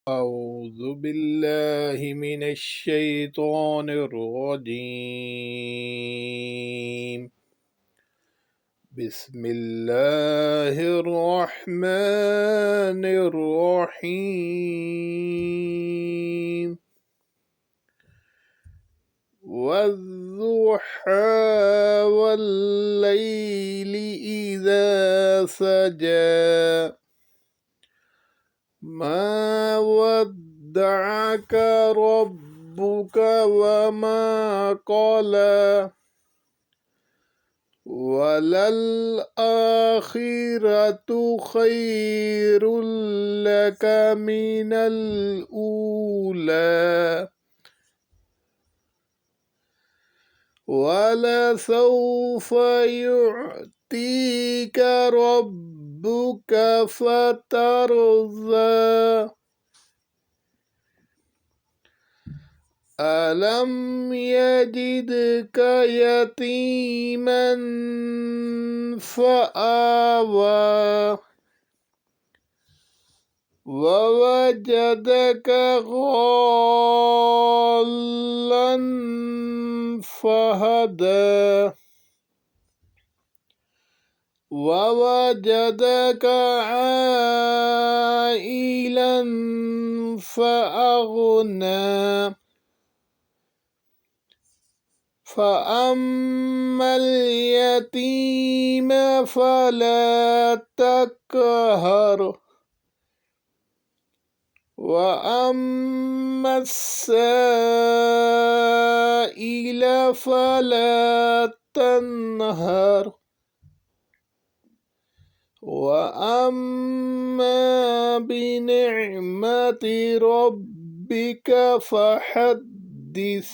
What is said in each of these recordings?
أعوذ بالله من الشيطان الرجيم. بسم الله الرحمن الرحيم. والضحى والليل إذا سجى ما ودعك ربك وما قلى وللآخرة خير لك من الأولى ولسوف يعطيك ربك فترضى ألم يجدك يتيما فآوى ووجدك ضالا فهدى ووجدك عائلا فأغنى فأما اليتيم فلا تقهر وأما السائل فلا تنهر وأما بنعمة ربك فحدث.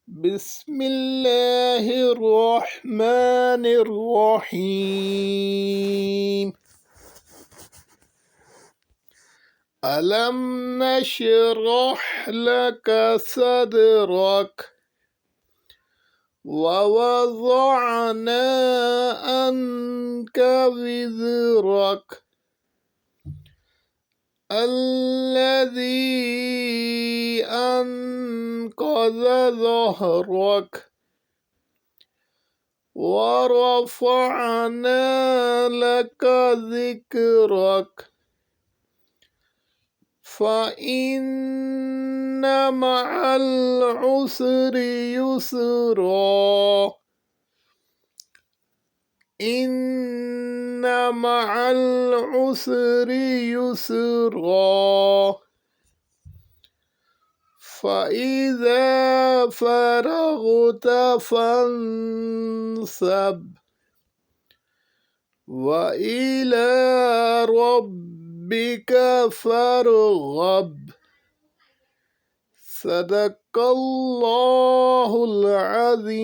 بسم الله الرحمن الرحيم. ألم نشرح لك صدرك ووضعنا عنك وزرك الذي أنقض ظهرك ورفعنا لك ذكرك فإن مع العسر يسرا إن مع العسر يسرا فإذا فرغت فانصب وإلى ربك فارغب. صدق الله العظيم.